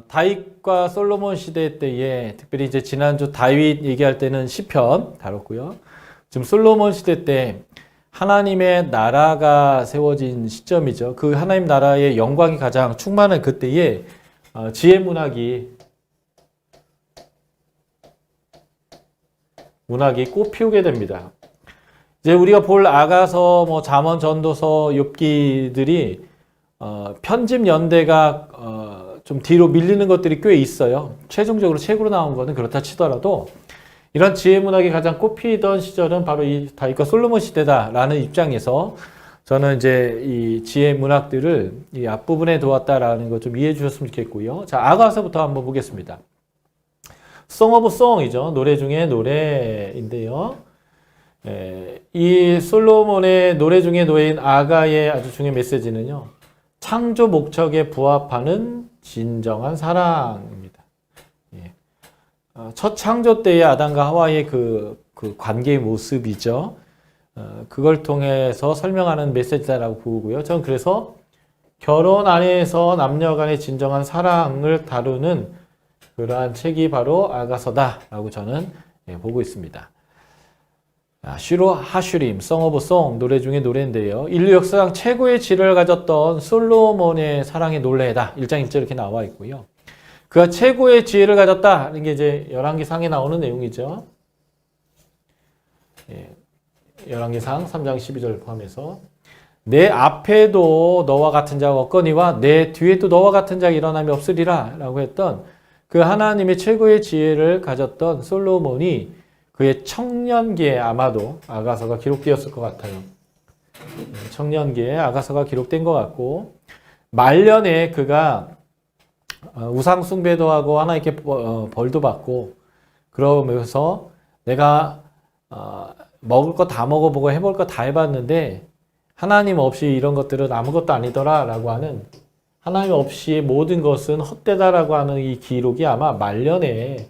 다윗과 솔로몬 시대 때에 특별히 이제 지난주 다윗 얘기할 때는 시편 다뤘고요. 지금 솔로몬 시대 때 하나님의 나라가 세워진 시점이죠. 그 하나님 나라의 영광이 가장 충만한 그때에 지혜 문학이 꽃 피우게 됩니다. 이제 우리가 볼 아가서, 잠언, 전도서, 욥기들이 편집 연대가 좀 뒤로 밀리는 것들이 꽤 있어요. 최종적으로 책으로 나온 거는 그렇다 치더라도 이런 지혜 문학이 가장 꽃피던 시절은 바로 이 다윗과 솔로몬 시대다라는 입장에서 저는 이제 이 지혜 문학들을 이 앞부분에 두었다라는 거 좀 이해해 주셨으면 좋겠고요. 자, 아가서부터 한번 보겠습니다. Song of Song이죠. 노래 중에 노래인데요. 이 솔로몬의 노래 중에 노래인 아가의 아주 중요한 메시지는요. 창조 목적에 부합하는 진정한 사랑입니다. 첫 창조 때의 아담과 하와의 그 관계의 모습이죠. 그걸 통해서 설명하는 메시지다라고 보고요. 저는 그래서 결혼 안에서 남녀 간의 진정한 사랑을 다루는 그러한 책이 바로 아가서다라고 저는 보고 있습니다. 시로 하슈림, Song of Song, 노래 중에 노래인데요. 인류 역사상 최고의 지혜를 가졌던 솔로몬의 사랑의 논례다. 1장 1절 이렇게 나와 있고요. 그가 최고의 지혜를 가졌다. 이게 이제 열왕기상에 나오는 내용이죠. 열왕기상 3장 12절 포함해서 내 앞에도 너와 같은 자가 없거니와 내 뒤에도 너와 같은 자가 일어남이 없으리라 라고 했던 그 하나님의 최고의 지혜를 가졌던 솔로몬이 그의 청년기에 아마도 아가서가 기록되었을 것 같아요. 청년기에 아가서가 기록된 것 같고 말년에 그가 우상 숭배도 하고 하나님께 벌도 받고 그러면서 내가 먹을 거 다 먹어보고 해볼 거 다 해봤는데 하나님 없이 이런 것들은 아무것도 아니더라 라고 하는 하나님 없이 모든 것은 헛되다라고 하는 이 기록이 아마 말년에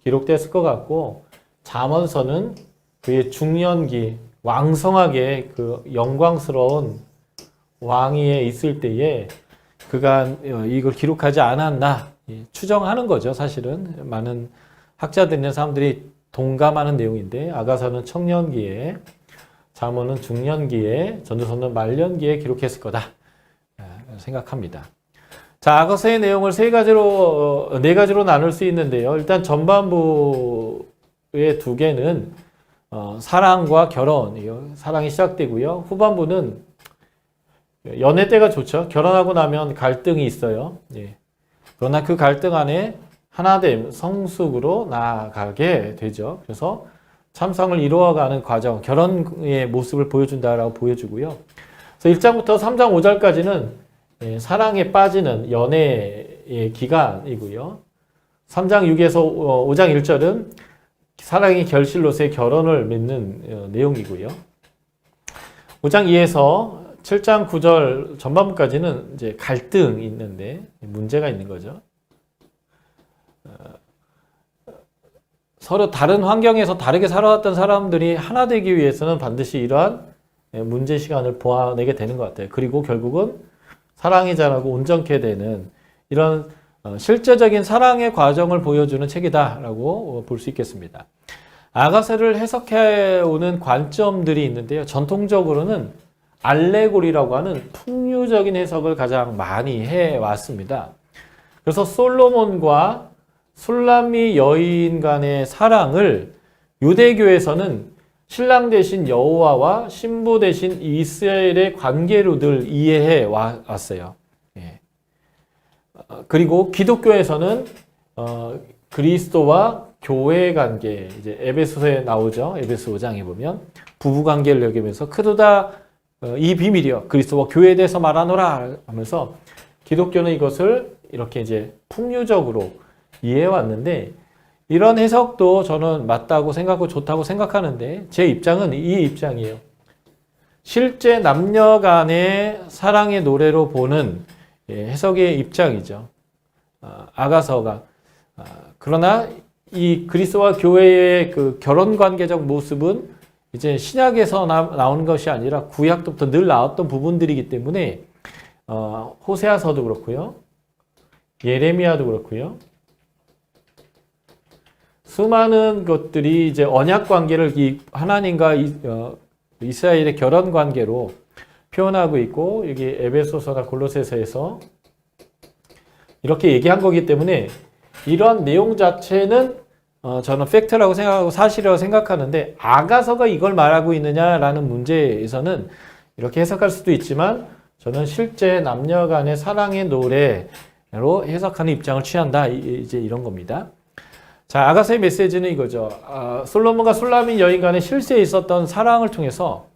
기록됐을 것 같고 잠언서는 그의 중년기 왕성하게 그 영광스러운 왕위에 있을 때에 그가 이걸 기록하지 않았나 추정하는 거죠. 사실은 많은 학자들이나 사람들이 동감하는 내용인데 아가서는 청년기에 잠언은 중년기에 전도서는 말년기에 기록했을 거다 생각합니다. 자, 아가서의 내용을 네 가지로 나눌 수 있는데요. 일단 전반부의 두 개는 사랑과 결혼, 사랑이 시작되고요. 후반부는 연애 때가 좋죠. 결혼하고 나면 갈등이 있어요. 그러나 그 갈등 안에 하나됨, 성숙으로 나아가게 되죠. 그래서 참상을 이루어가는 과정, 결혼의 모습을 보여준다라고 보여주고요. 그래서 1장부터 3장 5절까지는 사랑에 빠지는 연애의 기간이고요. 3장 6에서 5장 1절은 사랑의 결실로서의 결혼을 맺는 내용이고요. 5장 2에서 7장 9절 전반부까지는 이제 갈등이 있는데 문제가 있는 거죠. 서로 다른 환경에서 다르게 살아왔던 사람들이 하나 되기 위해서는 반드시 이러한 문제 시간을 보아내게 되는 것 같아요. 그리고 결국은 사랑이 자라고 온전케 되는 이런 실제적인 사랑의 과정을 보여주는 책이다라고 볼 수 있겠습니다. 아가서를 해석해오는 관점들이 있는데요. 전통적으로는 알레고리라고 하는 풍류적인 해석을 가장 많이 해왔습니다. 그래서 솔로몬과 술람미 여인 간의 사랑을 유대교에서는 신랑 대신 여호와와 신부 대신 이스라엘의 관계로들 이해해 왔어요. 그리고 기독교에서는 그리스도와 교회 관계, 이제 에베소서에 나오죠. 에베소 5장에 보면 부부 관계를 여기면서 크도다 이 비밀이요 그리스도와 교회에 대해서 말하노라 하면서 기독교는 이것을 이렇게 이제 풍류적으로 이해해 왔는데 이런 해석도 저는 맞다고 생각하고 좋다고 생각하는데 제 입장은 이 입장이에요. 실제 남녀 간의 사랑의 노래로 보는 해석의 입장이죠. 아가서가. 그러나 이 그리스도와 교회의 그 결혼 관계적 모습은 이제 신약에서 나오는 것이 아니라 구약 때부터 늘 나왔던 부분들이기 때문에 호세아서도 그렇고요. 예레미야도 그렇고요. 수많은 것들이 이제 언약 관계를 이 하나님과 이스라엘의 결혼 관계로 표현하고 있고, 여기 에베소서나 골로새서에서 이렇게 얘기한 거기 때문에 이런 내용 자체는 저는 팩트라고 생각하고 사실이라고 생각하는데, 아가서가 이걸 말하고 있느냐라는 문제에서는 이렇게 해석할 수도 있지만, 저는 실제 남녀 간의 사랑의 노래로 해석하는 입장을 취한다. 이제 이런 겁니다. 자, 아가서의 메시지는 이거죠. 솔로몬과 술라민 여인 간의 실세에 있었던 사랑을 통해서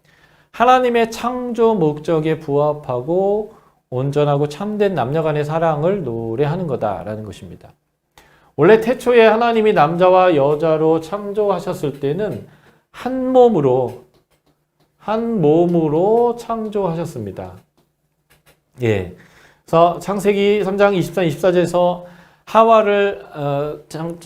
하나님의 창조 목적에 부합하고 온전하고 참된 남녀 간의 사랑을 노래하는 거다라는 것입니다. 원래 태초에 하나님이 남자와 여자로 창조하셨을 때는 한 몸으로 창조하셨습니다. 예. 그래서 창세기 3장 23, 24절에서 하와를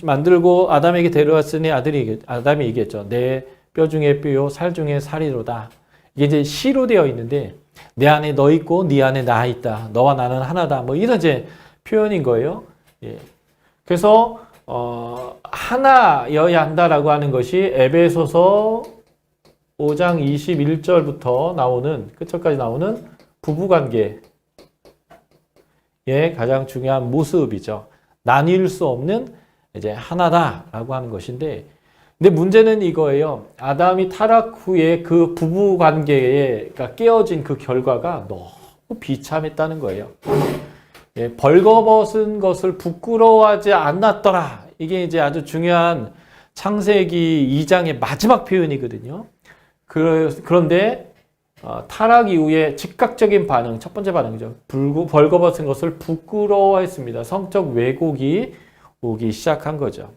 만들고 아담에게 데려왔으니 아담이 얘기했죠. 내 뼈 중에 뼈요, 살 중에 살이로다. 이게 이제 시로 되어 있는데, 내 안에 너 있고 네 안에 나 있다. 너와 나는 하나다. 뭐 이런 이제 표현인 거예요. 예. 그래서 하나여야 한다라고 하는 것이 에베소서 5장 21절부터 나오는, 끝절까지 나오는 부부관계의 가장 중요한 모습이죠. 나뉠 수 없는 이제 하나다라고 하는 것인데, 근데 문제는 이거예요. 아담이 타락 후에 그 부부 관계가 깨어진 그 결과가 너무 비참했다는 거예요. 예, 벌거벗은 것을 부끄러워하지 않았더라. 이게 이제 아주 중요한 창세기 2장의 마지막 표현이거든요. 그런데 타락 이후에 즉각적인 반응, 첫 번째 반응이죠. 벌거벗은 것을 부끄러워했습니다. 성적 왜곡이 오기 시작한 거죠.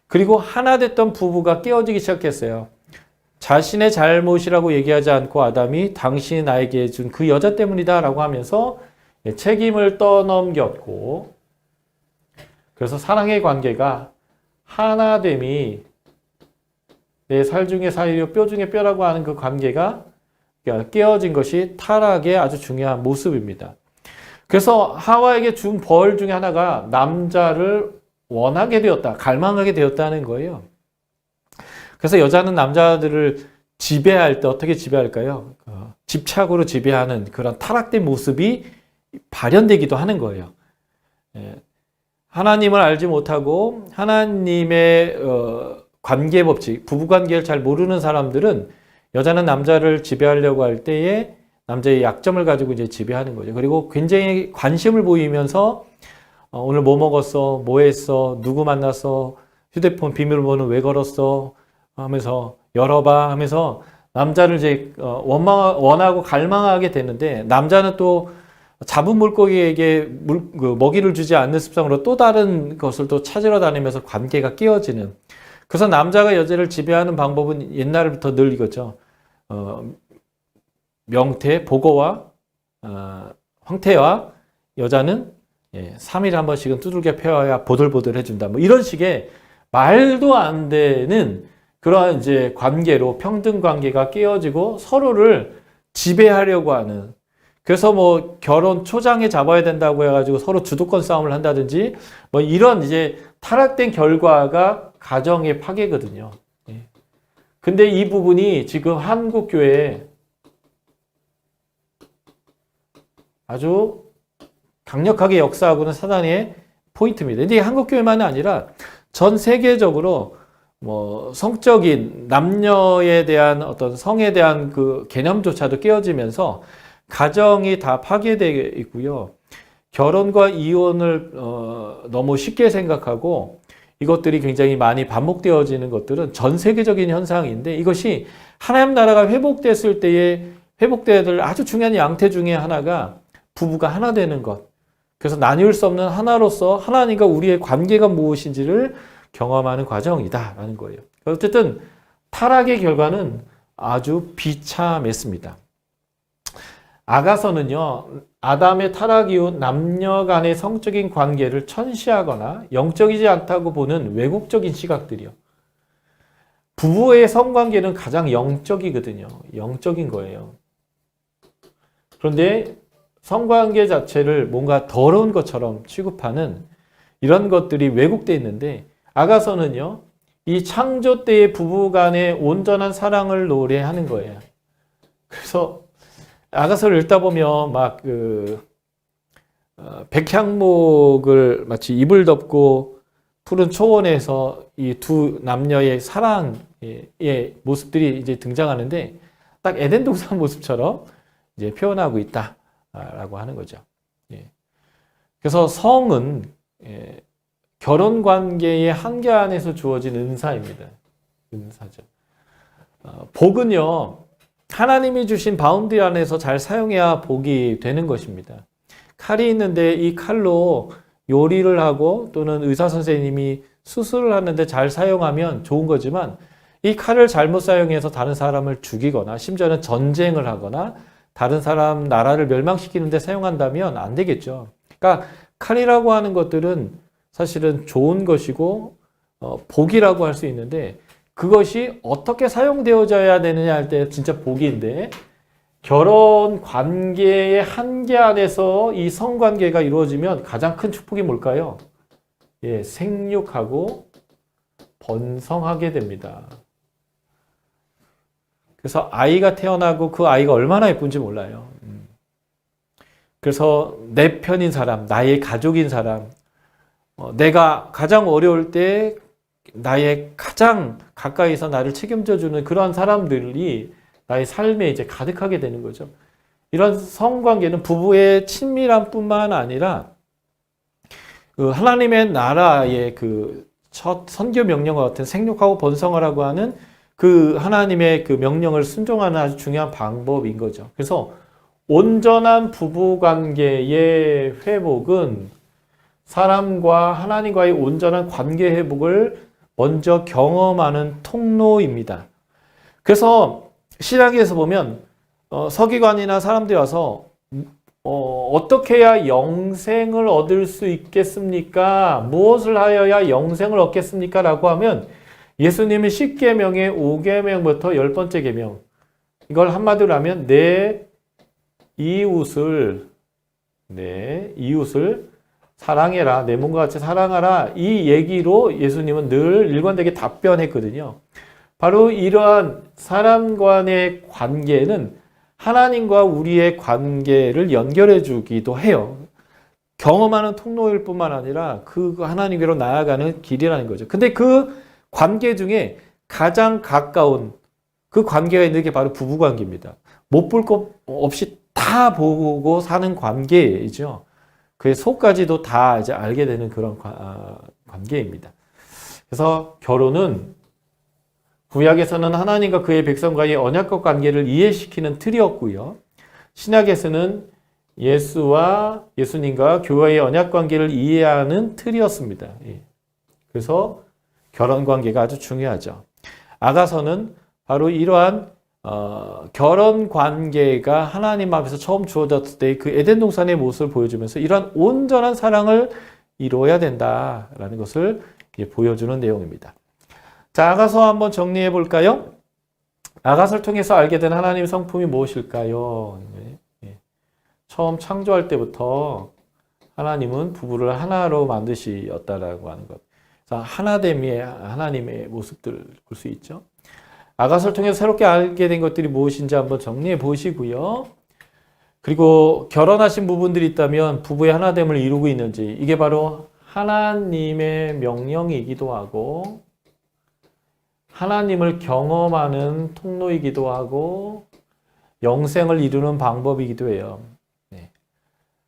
그리고 하나 됐던 부부가 깨어지기 시작했어요. 자신의 잘못이라고 얘기하지 않고 아담이 당신이 나에게 준 그 여자 때문이다 라고 하면서 책임을 떠넘겼고, 그래서 사랑의 관계가 하나됨이 내 살 중에 살이요 뼈 중에 뼈라고 하는 그 관계가 깨어진 것이 타락의 아주 중요한 모습입니다. 그래서 하와에게 준 벌 중에 하나가 남자를 원하게 되었다, 갈망하게 되었다는 거예요. 그래서 여자는 남자들을 지배할 때 어떻게 지배할까요? 집착으로 지배하는 그런 타락된 모습이 발현되기도 하는 거예요. 하나님을 알지 못하고 하나님의 관계 법칙, 부부관계를 잘 모르는 사람들은 여자는 남자를 지배하려고 할 때에 남자의 약점을 가지고 이제 지배하는 거죠. 그리고 굉장히 관심을 보이면서 오늘 뭐 먹었어? 뭐 했어? 누구 만났어? 휴대폰 비밀번호 왜 걸었어? 하면서 열어봐 하면서 남자를 이제 원하고 갈망하게 되는데, 남자는 또 잡은 물고기에게 먹이를 주지 않는 습성으로 또 다른 것을 또 찾으러 다니면서 관계가 깨어지는. 그래서 남자가 여자를 지배하는 방법은 옛날부터 늘 이거죠. 명태, 보거와 황태와 여자는 3일에 한 번씩은 두들겨 패워야 보들보들 해준다. 뭐 이런 식의 말도 안 되는 그러한 이제 관계로 평등 관계가 깨어지고 서로를 지배하려고 하는. 그래서 뭐 결혼 초장에 잡아야 된다고 해가지고 서로 주도권 싸움을 한다든지 뭐 이런 이제 타락된 결과가 가정의 파괴거든요. 근데 이 부분이 지금 한국 교회에 아주 강력하게 역사하고는 사단의 포인트입니다. 근데 한국 교회만이 아니라 전 세계적으로 뭐 성적인 남녀에 대한 어떤 성에 대한 그 개념조차도 깨어지면서 가정이 다 파괴되어 있고요. 결혼과 이혼을 너무 쉽게 생각하고 이것들이 굉장히 많이 반복되어지는 것들은 전 세계적인 현상인데, 이것이 하나님 나라가 회복됐을 때에 회복되어야 될 아주 중요한 양태 중에 하나가 부부가 하나 되는 것. 그래서 나뉠 수 없는 하나로서 하나님과 우리의 관계가 무엇인지를 경험하는 과정이다라는 거예요. 어쨌든 타락의 결과는 아주 비참했습니다. 아가서는요, 아담의 타락 이후 남녀 간의 성적인 관계를 천시하거나 영적이지 않다고 보는 왜곡적인 시각들이요. 부부의 성관계는 가장 영적이거든요. 영적인 거예요. 그런데 성관계 자체를 뭔가 더러운 것처럼 취급하는 이런 것들이 왜곡되어 있는데, 아가서는요, 이 창조 때의 부부 간의 온전한 사랑을 노래하는 거예요. 그래서 아가서를 읽다 보면 막 백향목을 마치 이불 덮고 푸른 초원에서 이 두 남녀의 사랑의 모습들이 이제 등장하는데, 딱 에덴 동산 모습처럼 이제 표현하고 있다라고 하는 거죠. 예. 그래서 성은 결혼 관계의 한계 안에서 주어진 은사입니다. 은사죠. 복은요, 하나님이 주신 바운드리 안에서 잘 사용해야 복이 되는 것입니다. 칼이 있는데 이 칼로 요리를 하고 또는 의사 선생님이 수술을 하는데 잘 사용하면 좋은 거지만, 이 칼을 잘못 사용해서 다른 사람을 죽이거나 심지어는 전쟁을 하거나 다른 사람 나라를 멸망시키는데 사용한다면 안 되겠죠. 그러니까 칼이라고 하는 것들은 사실은 좋은 것이고 복이라고 할 수 있는데, 그것이 어떻게 사용되어져야 되느냐 할 때 진짜 복인데, 결혼 관계의 한계 안에서 이 성관계가 이루어지면 가장 큰 축복이 뭘까요? 예, 생육하고 번성하게 됩니다. 그래서 아이가 태어나고 그 아이가 얼마나 예쁜지 몰라요. 그래서 내 편인 사람, 나의 가족인 사람, 내가 가장 어려울 때 나의 가장 가까이서 나를 책임져주는 그런 사람들이 나의 삶에 이제 가득하게 되는 거죠. 이런 성관계는 부부의 친밀함 뿐만 아니라 하나님의 나라의 그 첫 선교 명령과 같은 생육하고 번성하라고 하는 그 하나님의 그 명령을 순종하는 아주 중요한 방법인 거죠. 그래서 온전한 부부 관계의 회복은 사람과 하나님과의 온전한 관계 회복을 먼저 경험하는 통로입니다. 그래서 신학에서 보면 서기관이나 사람들이 와서 어떻게 해야 영생을 얻을 수 있겠습니까? 무엇을 하여야 영생을 얻겠습니까? 라고 하면 예수님의 10계명의 5계명부터 10번째 계명, 이걸 한마디로 하면 내 이웃을 사랑해라, 내 몸과 같이 사랑하라, 이 얘기로 예수님은 늘 일관되게 답변했거든요. 바로 이러한 사람 간의 관계는 하나님과 우리의 관계를 연결해 주기도 해요. 경험하는 통로일 뿐만 아니라 그 하나님께로 나아가는 길이라는 거죠. 근데 그 관계 중에 가장 가까운 그 관계가 있는 게 바로 부부 관계입니다. 못 볼 것 없이 다 보고 사는 관계이죠. 그의 속까지도 다 이제 알게 되는 그런 관계입니다. 그래서 결혼은 구약에서는 하나님과 그의 백성과의 언약적 관계를 이해시키는 틀이었고요. 신약에서는 예수님과 교회의 언약 관계를 이해하는 틀이었습니다. 그래서 결혼 관계가 아주 중요하죠. 아가서는 바로 이러한 결혼 관계가 하나님 앞에서 처음 주어졌을 때 그 에덴 동산의 모습을 보여주면서 이러한 온전한 사랑을 이루어야 된다라는 것을 보여주는 내용입니다. 자, 아가서 한번 정리해 볼까요? 아가서를 통해서 알게 된 하나님의 성품이 무엇일까요? 처음 창조할 때부터 하나님은 부부를 하나로 만드시었다라고 하는 것. 하나됨의 하나님의 모습들을 볼 수 있죠. 아가서를 통해서 새롭게 알게 된 것들이 무엇인지 한번 정리해 보시고요. 그리고 결혼하신 부분들이 있다면 부부의 하나됨을 이루고 있는지, 이게 바로 하나님의 명령이기도 하고 하나님을 경험하는 통로이기도 하고 영생을 이루는 방법이기도 해요.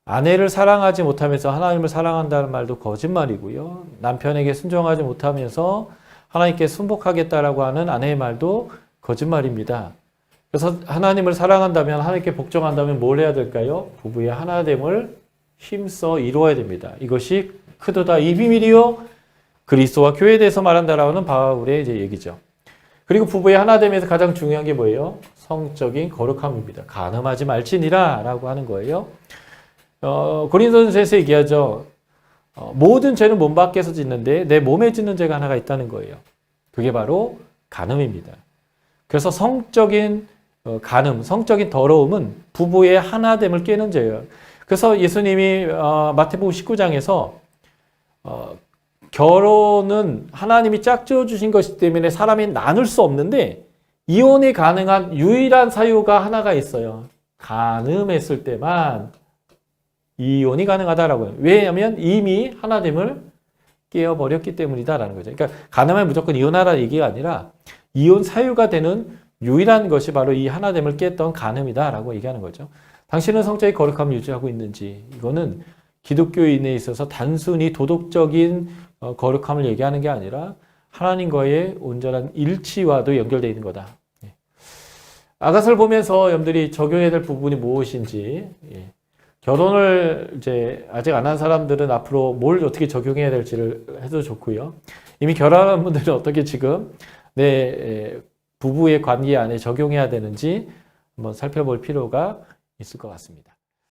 아내를 사랑하지 못하면서 하나님을 사랑한다는 말도 거짓말이고요. 남편에게 순종하지 못하면서 하나님께 순복하겠다라고 하는 아내의 말도 거짓말입니다. 그래서 하나님을 사랑한다면, 하나님께 복종한다면 뭘 해야 될까요? 부부의 하나됨을 힘써 이루어야 됩니다. 이것이 크도다 이 비밀이요 그리스도와 교회에 대해서 말한다라는 바울의 이제 얘기죠. 그리고 부부의 하나됨에서 가장 중요한 게 뭐예요? 성적인 거룩함입니다. 간음하지 말지니라라고 하는 거예요. 고린도전서에서 얘기하죠. 모든 죄는 몸 밖에서 짓는데 내 몸에 짓는 죄가 하나가 있다는 거예요. 그게 바로 간음입니다. 그래서 성적인 간음, 성적인 더러움은 부부의 하나됨을 깨는 죄예요. 그래서 예수님이 마태복음 19장에서 결혼은 하나님이 짝지어 주신 것이기 때문에 사람이 나눌 수 없는데 이혼이 가능한 유일한 사유가 하나가 있어요. 간음했을 때만 이혼이 가능하다라고요. 왜냐하면 이미 하나됨을 깨어버렸기 때문이다라는 거죠. 그러니까 간음하면 무조건 이혼하라는 얘기가 아니라 이혼 사유가 되는 유일한 것이 바로 이 하나됨을 깼던 간음이다라고 얘기하는 거죠. 당신은 성적인 거룩함을 유지하고 있는지, 이거는 기독교인에 있어서 단순히 도덕적인 거룩함을 얘기하는 게 아니라 하나님과의 온전한 일치와도 연결되어 있는 거다. 아가서를 보면서 여러분들이 적용해야 될 부분이 무엇인지, 결혼을 이제 아직 안 한 사람들은 앞으로 뭘 어떻게 적용해야 될지를 해도 좋고요. 이미 결혼한 분들은 어떻게 지금 내 부부의 관계 안에 적용해야 되는지 한번 살펴볼 필요가 있을 것 같습니다.